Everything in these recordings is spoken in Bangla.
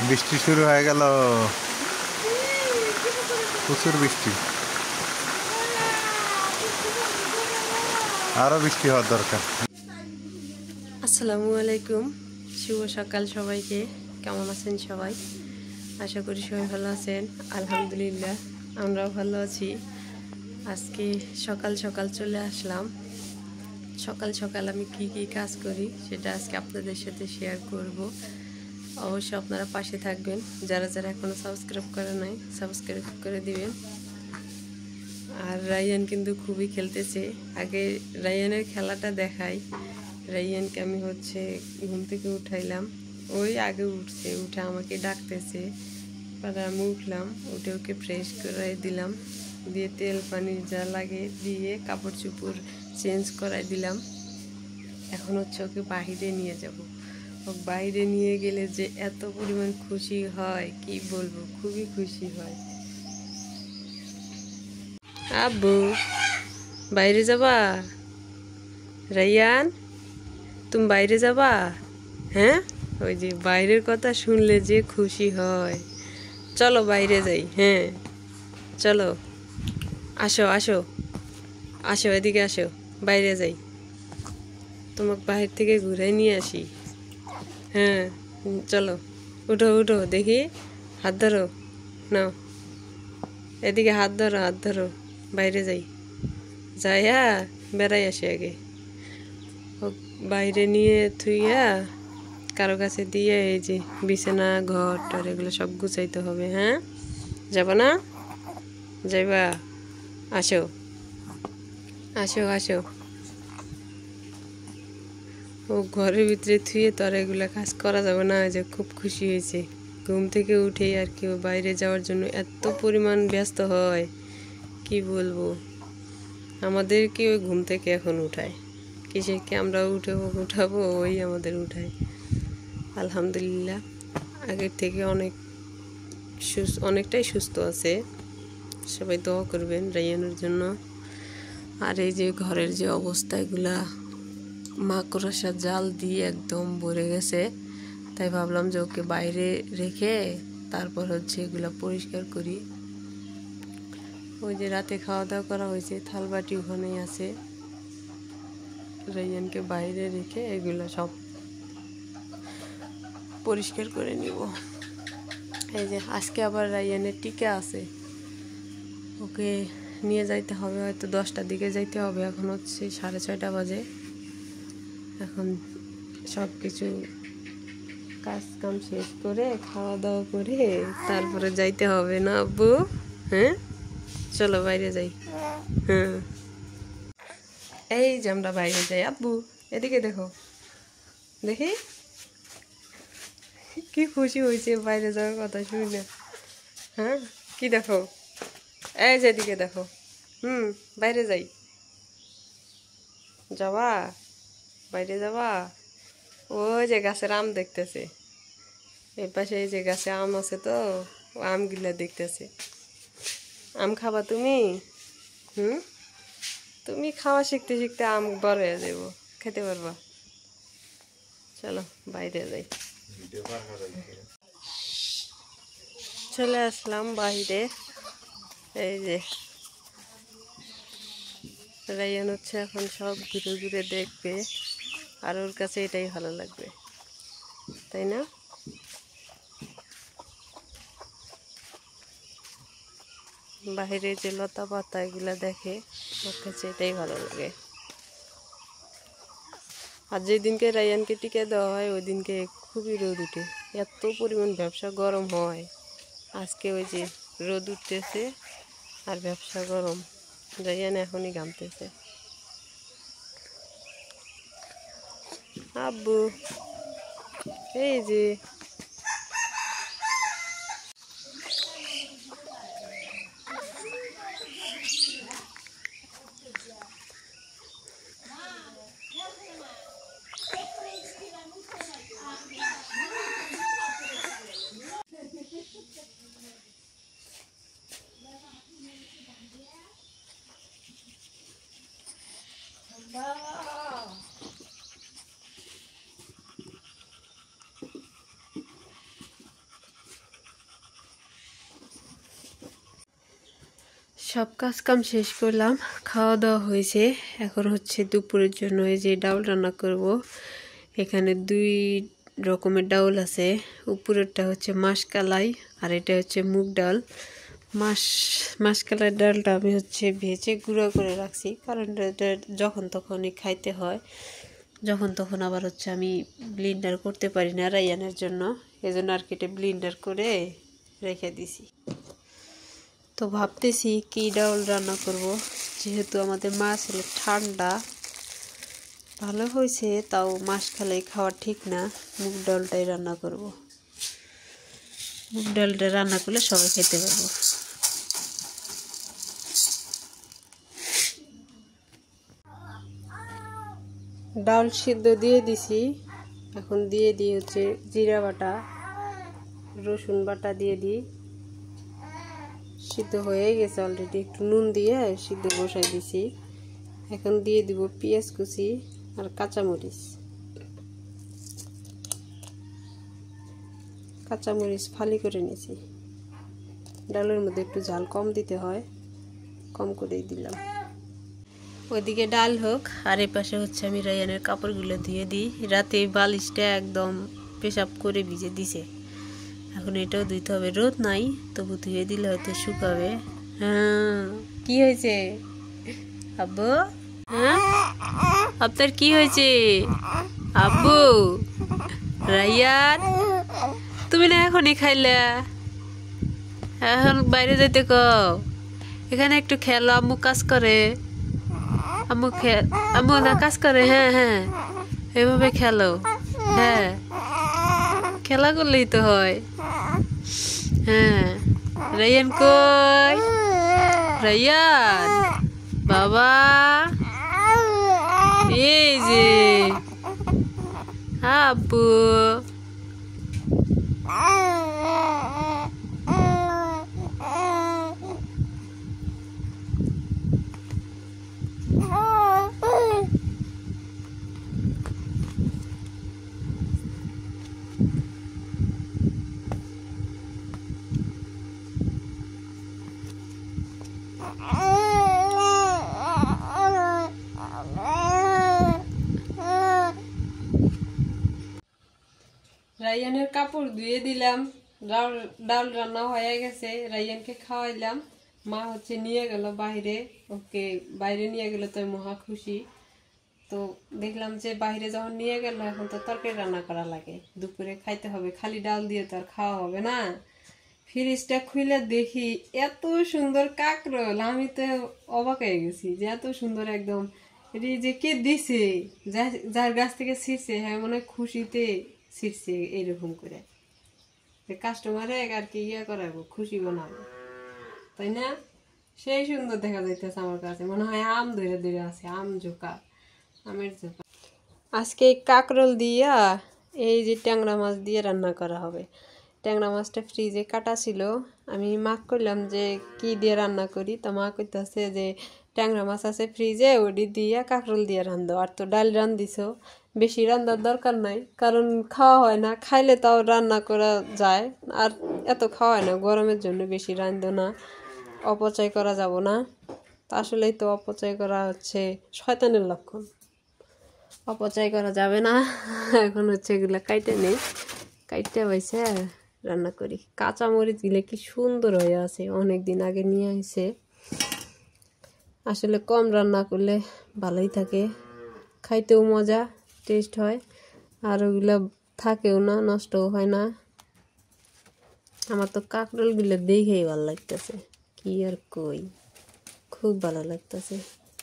বৃষ্টি শুরু হয়ে গেল, প্রচুর বৃষ্টি, আরো বৃষ্টি হওয়ার দরকার। আসসালামু আলাইকুম, শুভ সকাল সবাইকে। কেমন আছেন সবাই? আশা করি সবাই ভালো আছেন। আলহামদুলিল্লাহ আমরাও ভালো আছি। আজকে সকাল সকাল চলে আসলাম। সকাল সকাল আমি কি কাজ করি সেটা আজকে আপনাদের সাথে শেয়ার করব। অবশ্যই আপনারা পাশে থাকবেন। যারা যারা এখনও সাবস্ক্রাইব করে নাই সাবস্ক্রাইব করে দিবেন। আর রায়ান কিন্তু খুবই খেলতেছে। আগে রায়ানের খেলাটা দেখাই। রায়ানকে আমি ঘুম থেকে উঠাইলাম, ওই আগে উঠছে, উঠে আমাকে ডাকতেছে। পরে আমি উঠলাম, উঠে ওকে ফ্রেশ করে দিলাম, দিয়ে তেল পানি যা লাগে দিয়ে কাপড় চোপড় চেঞ্জ করাই দিলাম। এখন ওকে বাহিরে নিয়ে যাব। ও বাইরে নিয়ে গেলে যে এত পরিমাণ খুশি হয় কি বলবো, খুবই খুশি হয়। আব্বু বাইরে যাবা? রায়ান তুমি বাইরে যাবা? হ্যাঁ, ওই যে বাইরের কথা শুনলে যে খুশি হয়। চলো বাইরে যাই। হ্যাঁ চলো, আসো আসো আসো, এদিকে আসো, বাইরে যাই, তোমাকে বাহির থেকে ঘুরে নিয়ে আসি। হ্যাঁ চলো, উঠো উঠো দেখি, হাত ধরো, নাও এদিকে হাত ধরো, হাত ধরো, বাইরে যাই, যাইয়া বেড়াই আসি আগে। ও বাইরে নিয়ে থুইয়া কারো কাছে দিয়ে এই যে বিছানা ঘর টর এগুলো সব গুছাইতে হবে। হ্যাঁ যাব না? যাইবা? আসো আসো আসো। ও ঘরের ভিতরে থুয়ে তোর এগুলো কাজ করা যাবে না। যে খুব খুশি হয়েছে, ঘুম থেকে উঠেই আর কি ও বাইরে যাওয়ার জন্য এত পরিমাণ ব্যস্ত হয় কি বলবো। আমাদেরকে ওই ঘুম থেকে এখন উঠায়, কিসের কি আমরা উঠাবো, ওই আমাদের উঠায়। আলহামদুলিল্লাহ আগের থেকে অনেকটাই সুস্থ আছে। সবাই দোয়া করবেন রায়ানের জন্য। আর এই যে ঘরের যে অবস্থা, এগুলা মাকড়সা জাল দিয়ে একদম ভরে গেছে। তাই ভাবলাম যে ওকে বাইরে রেখে তারপর এগুলা পরিষ্কার করি। ওই যে রাতে খাওয়া দাওয়া করা হয়েছে, থালবাটি ওখানেই আছে। রায়ানকে বাইরে রেখে এগুলা সব পরিষ্কার করে নিব। এই যে আজকে আবার রায়ানের টিকা আছে, ওকে নিয়ে যাইতে হবে, হয়তো 10টার দিকে যাইতে হবে। এখন 6:30 বাজে। এখন সব কিছু কাজ কাম শেষ করে খাওয়া দাওয়া করে তারপরে যাইতে হবে না আব্বু? হ্যাঁ চলো বাইরে যাই। হ্যাঁ এই যে আমরা বাইরে যাই। আব্বু এদিকে দেখো, দেখি কি খুশি হয়েছে বাইরে যাওয়ার কথা শুনে। হ্যাঁ কি দেখো, এই যে এদিকে দেখো। বাইরে যাই, যাবা? বাইরে যাবা? ওই যে গাছের আম দেখতেছে, এই পাশে এই যে গাছে আম আছে, তো আমগুলা দেখতেছে। আম খাবা তুমি? তুমি খাওয়া শিখতে শিখতে আম বড় হয়ে যাব, খেতে পারবা। চলো বাইরে যাই। চলে আসলাম বাইরে। এই যে রায়ান এখন সব ঘুরে ঘুরে দেখবে, আর ওর কাছে এটাই ভালো লাগবে, তাই না? বাইরে যে লতা পাতা এগুলা দেখে, ওর কাছে এটাই ভালো লাগে। আর যেদিনকে রায়ানকে টিকা দেওয়া হয় ওই দিনকে খুবই রোদ উঠে, এত পরিমাণ ব্যবসা গরম হয়। আজকে ওই যে রোদ উঠতেছে আর ব্যবসা গরম, রায়ান এখনই ঘামতেছে। আব্বু এই যে সব কাজ কাম শেষ করলাম, খাওয়া দাওয়া হয়েছে। এখন হচ্ছে দুপুরের জন্য এই যে ডাউল রান্না করব। এখানে 2 রকমের ডাউল আছে। উপরেরটা হচ্ছে মাসকালাই আর এটা হচ্ছে মুগ ডাল। মাসকালাই ডালটা আমি হচ্ছে ভেজে গুঁড়া করে রাখছি, কারণ এটা যখন তখনই খাইতে হয়। যখন তখন আবার হচ্ছে আমি ব্লেন্ডার করতে পারি না রায়ানের জন্য, এজন্য আর কেটে ব্লেন্ডার করে রেখে দিছি। তো ভাবতেছি কি ডাউল রান্না করব, যেহেতু আমাদের মাছ হলো ঠান্ডা। ভালো হয়েছে, তাও মাছ খেলে খাওয়া ঠিক না। মুগ ডালটাই রান্না করব। মুগ ডালটা রান্না করলে সবাই খেতে পারবো। ডাল সিদ্ধ দিয়ে দিছি। এখন দিয়ে দিই হচ্ছে জিরা বাটা, রসুন বাটা দিয়ে দিই। সিদ্ধ হয়ে গেছে অলরেডি, একটু নুন দিয়ে সিদ্ধ বসাই দিছি। এখন দিয়ে দিব পেঁয়াজ কুচি আর কাঁচামরিচ। কাঁচামরিচ ফালি করে নিয়েছি। ডালের মধ্যে একটু ঝাল কম দিতে হয়, কম করেই দিলাম। ওইদিকে ডাল হোক, আর এই পাশে হচ্ছে আমি রায়ানের কাপড়গুলো ধুয়ে দিই। রাতে বালিশটা একদম পেশাব করে ভিজে দিছে, এখন এটাও ধুইতে হবে। রোদ নাই, তবু ধুয়ে দিলে হয়তো শুকাবে। হ্যাঁ, কি হয়েছে আব্বু? হ্যাঁ, আপনার কি হয়েছে আব্বু? রায়ান, তুমি না এখনই খাইলা, এখন বাইরে যাইতে কও। এখানে একটু খেলো, আম্মু কাজ করে। আম্মু না কাজ করে। হ্যাঁ হ্যাঁ, এভাবে খেলো। হ্যাঁ, খেলা করলেই তো হয়। হ্যাঁ, রায়ান কই? রায়ান বাবা, এই যে আব্বু। রায়ানের কাপড় ধুয়ে দিলাম, ডাল রান্না হয়ে গেছে। রায়ানকে খাওয়াইলাম। মা হচ্ছে নিয়ে গেল বাইরে, ওকে বাইরে নিয়ে গেল, তো মহা খুশি। তো দেখলাম যে বাইরে যখন নিয়ে গেল, এখন তো তরকারি রান্না করা লাগে, দুপুরে খাইতে হবে। খালি ডাল দিয়ে তো আর খাওয়া হবে না। ফ্রিজটা খুলে দেখি এত সুন্দর কাঁকরোল, আমি তো অবাক হয়ে গেছি যে এত সুন্দর একদম। এটি যে কে দিছে, যার গাছ থেকে ছিঁড়ছে, হ্যাঁ মনে হয় খুশিতে ছিঁড়ছে এইরকম করে। কাস্টমারে আর কি ইয়ে করাবো, খুশি বানাবো, তাই না? সেই সুন্দর দেখা যাইতেছে আমার কাছে, মনে হয় আম ধরে ধরে আছে, আম ঝোঁকা, আমের ঝোঁকা। আজকে এই কাঁকরোল দিয়া এই যে ট্যাংরা মাছ দিয়ে রান্না করা হবে। ট্যাংরা মাছটা ফ্রিজে কাটা ছিল, আমি মাক করলাম যে কি দিয়ে রান্না করি, তো মা কইতেছে যে ট্যাংরা মাছ আছে ফ্রিজে, ওটি দিয়া কাঁকরোল দিয়ে রান্ধো। আর তো ডাল রান্ধিছ, বেশি রান্নার দরকার নাই, কারণ খাওয়া হয় না। খাইলে তাও রান্না করা যায়, আর এত খাওয়া হয় না। গরমের জন্য বেশি রান্ধো না, অপচয় করা যাব না। তা আসলেই তো অপচয় করা হচ্ছে শয়তানের লক্ষণ, অপচয় করা যাবে না। এখন হচ্ছে এগুলো কাইটে নেই, কাইটে পাইছে রান্না করি। কাঁচা মরিচ দিলে কি সুন্দর হয়ে আছে, অনেক দিন আগে নিয়ে আসে। আসলে কম রান্না করলে ভালোই থাকে, খাইতেও মজা, টেস্ট হয়, আর ওগুলো থাকেও না, নষ্টও হয় না। আমার তো কাঁকরোলগুলো দেখেই ভালো লাগতেছে, কি আর কই, খুব ভালো লাগতেছে।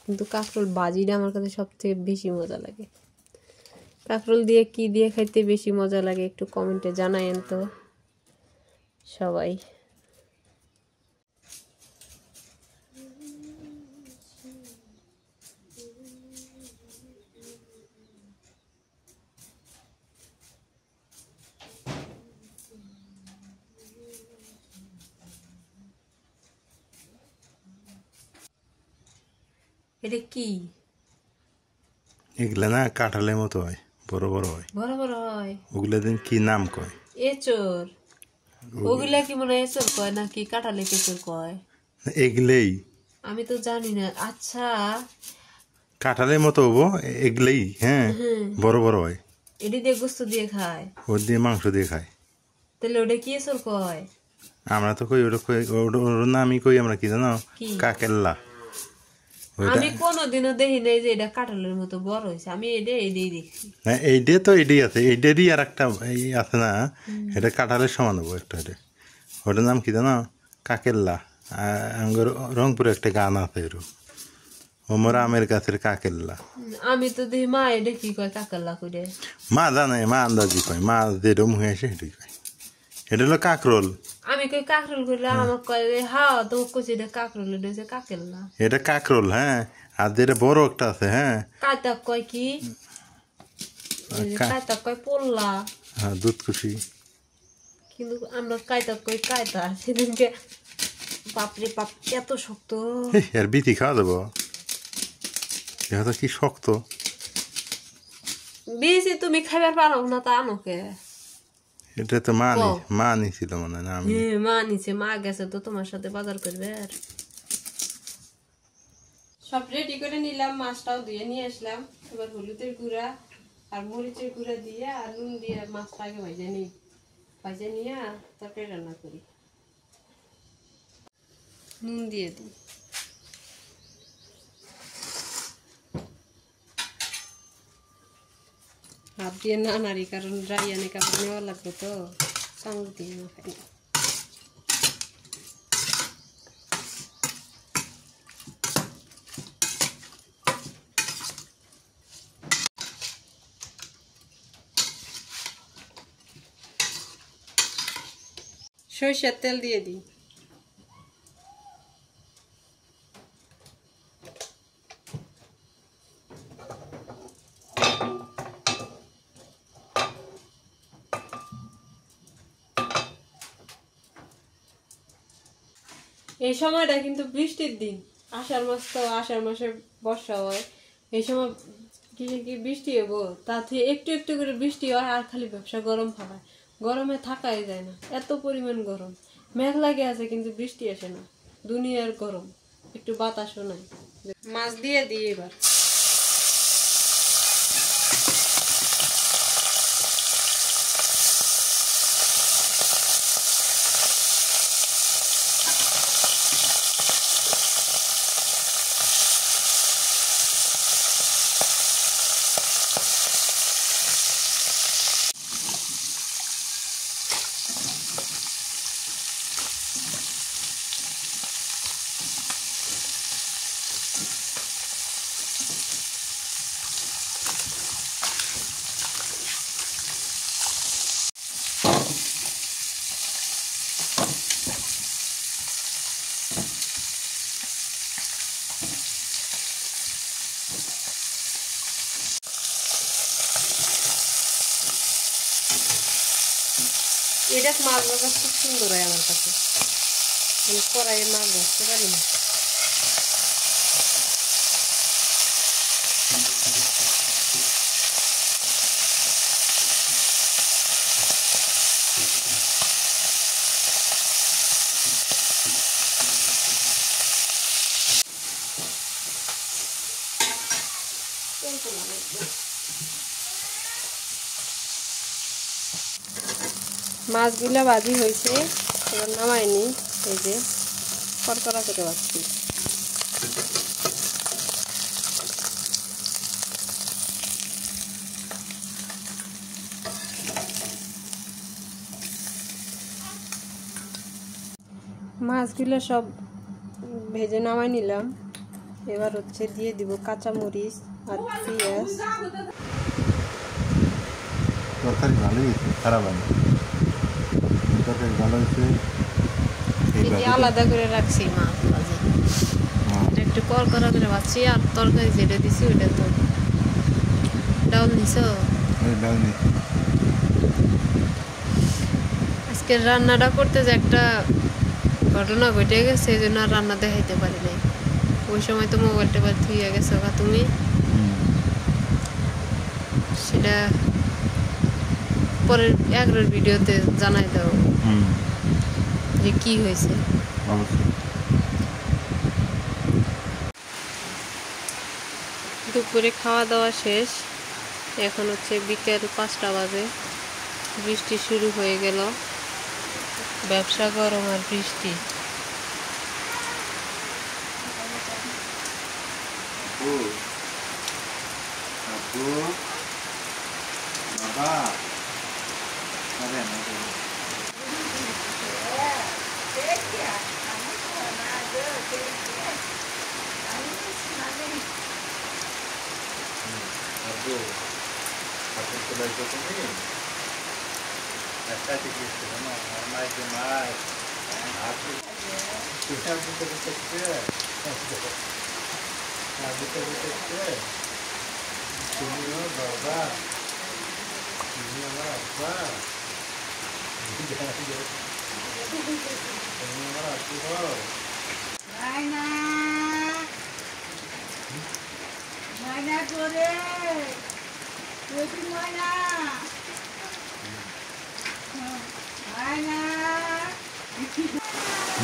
কিন্তু কাঁকরোল ভাজিটা আমার কাছে সবথেকে বেশি মজা লাগে। কাঁকরোল দিয়ে কি দিয়ে খাইতে বেশি মজা লাগে একটু কমেন্টে জানায়েন তো সবাই। এটা কি? এগুলা না কাঁঠালের মতো হয়, বড় বড় হয়, বড় বড় হয়। ওগুলা দিন কি নাম কয়? এচোর। ওগুলা কি মনে হয় এচোর কয় নাকি কাঁঠালে এচোর কয়? এগুলাই আমি তো জানি না। আচ্ছা, কাঁঠালের মতো হবো এগুলাই, হ্যাঁ, বড় বড় হয়। এটি দিয়ে গোস্ত দিয়ে খায়, ওর দিয়ে মাংস দিয়ে খায়। তাহলে ওটা কি এসর কয়? আমরা তো কই ওটা কই, ওর নামই কই আমরা, কি জানো, কি? কাকেল্লা। ওইটা আমি কোনোদিনও দেখি নাই যে এটা কাঁঠালের মতো বড় হয়েছে। আমি এটাই দেখছি। হ্যাঁ, এইটা তো এটাই আছে, এইটারই আর একটা এই আছে না, এটা কাঁঠালের সমান হবো একটা। এটা ওটার নাম কি জানো, কাকেল্লা। আমার রংপুরে একটা গান আছে এরকম, ওমর আমের গাছের কাকেল্লা। আমি তো দেখি মা এটা কি কয় কাকেল্লা করে। মা জানে, মা আন্দাজি কয়, মা যেরকম হয়ে আসে সেটাই কয়। এটা হলো কাকরোল। আমি কই কাকরোল করলে আমার কয় হ্যাঁ তো কইছে এটা কাকরোল, এটা হচ্ছে কাকেল্লা। এটা কাকরোল, হ্যাঁ। আর যেটা বড় একটা আছে, হ্যাঁ, কায়তা কয় কি, কায়তা কয় পোল্লা। হ্যাঁ, দুধকুশি। কিন্তু আমরা কায়তা কই কায়তা। সেদিনকে বাপরে বাপ এত শক্ত। আর বিতি খাওয়া দেবো, এটা তো কি শক্ত। বেশি তুমি খাইবার পারো না তা আনোকে। এটা তো মা নিছিল মনে হয় না, আমি। মা নিচে, মা গেছে তো তোমার সাথে বাজার করবে। আর সব রেডি করে নিলাম, মাছটাও দিয়ে নিয়ে আসলাম। এবার হলুদের গুঁড়া আর মরিচের গুঁড়া দিয়ে আর নুন দিয়ে মাছটা আগে ভাজে নিই। ভাজে নিয়ে তরকারি রান্না করি। নুন দিয়ে দিই, হাত দিয়ে না নাড়ি, কারণ ড্রাই আনে কাপড় নেওয়া লাগবে তো, চামচ দিয়ে না খাই। সরিষার তেল দিয়ে দিই। এই সময়টা কিন্তু বৃষ্টির দিন, আষাঢ় মাস তো, আষাঢ় মাসে বর্ষা হয়। এই সময় কি কি বৃষ্টি হবো, তাতে একটু একটু করে বৃষ্টি হয় আর খালি ব্যবসা গরম ফালায়। গরমে থাকাই যায় না, এত পরিমাণ গরম। মেঘ লাগে আছে কিন্তু বৃষ্টি আসে না, দুনিয়ার গরম, একটু বাতাসও নাই। মাছ দিয়ে দিই এবার। এটা মাছ ভাজা খুব সুন্দর হয় আমার কাছে, আমি কড়াইয়ে মাছ ভাজতে পারি না। মাছগুলো ভাজি হয়েছে, এবার নামাইনি। এই যে কড়কড়া করে ভাজছি। মাছগুলো সব ভেজে নামাই নিলাম। এবার হচ্ছে দিয়ে দিব কাঁচামরিচ আর পেঁয়াজ। তরকারি ভালো হয়েছে, খারাপ হয়নি। তরকারি ভালো হয়েছে। আলাদা করে রাখছি মাছ ভাজি, একটু কড়কড়া করে ভাজছি। আর তরকারি যেটা দিছি ওইটা তো ডাউল নিছ। আজকে রান্নাটা করতে যে একটা ঘটনা ঘটে গেছে, এই জন্য আর রান্না দেখাইতে পারি নাই। ওই সময় তো মোবাইলটা ধুয়ে গেছো তুমি, সেটা পরের এগারোর ভিডিওতে জানাই দাও যে কি হয়েছে। দুপুরে খাওয়া দাওয়া শেষ, এখন হচ্ছে বিকেল 5টা বাজে। বৃষ্টি শুরু হয়ে গেল, ব্যবসা গরম আর বৃষ্টি।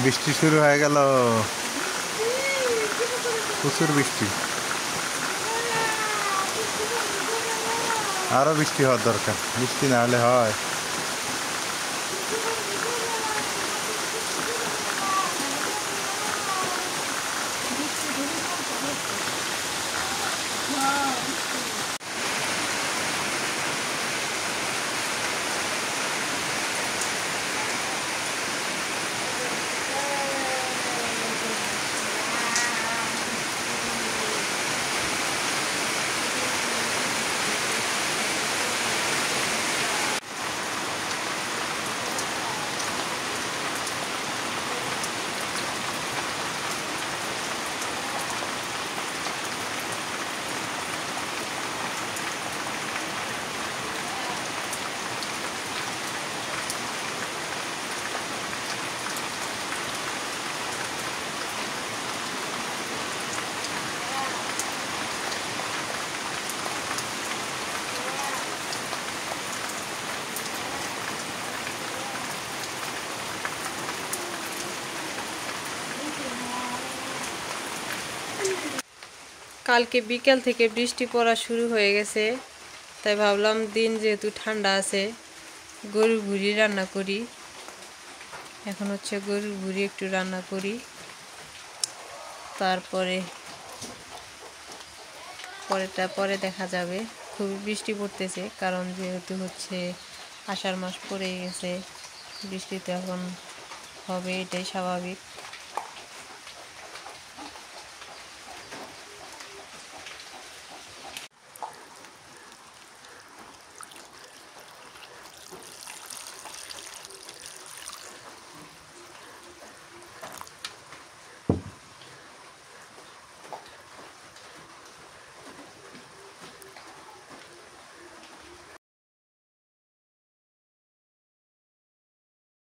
বৃষ্টি শুরু হয়ে গেল, প্রচুর বৃষ্টি। আরো বৃষ্টি হওয়ার দরকার, বৃষ্টি না হলে হয়। কালকে বিকেল থেকে বৃষ্টি পড়া শুরু হয়ে গেছে, তাই ভাবলাম দিন যেহেতু ঠান্ডা আছে, গরুর ভুড়ি রান্না করি। এখন হচ্ছে গরুর ভুড়ি একটু রান্না করি, তারপরে পরে দেখা যাবে। খুবই বৃষ্টি পড়তেছে, কারণ যেহেতু হচ্ছে আষাঢ় মাস পড়ে গেছে, বৃষ্টি তো এখন হবে, এটাই স্বাভাবিক।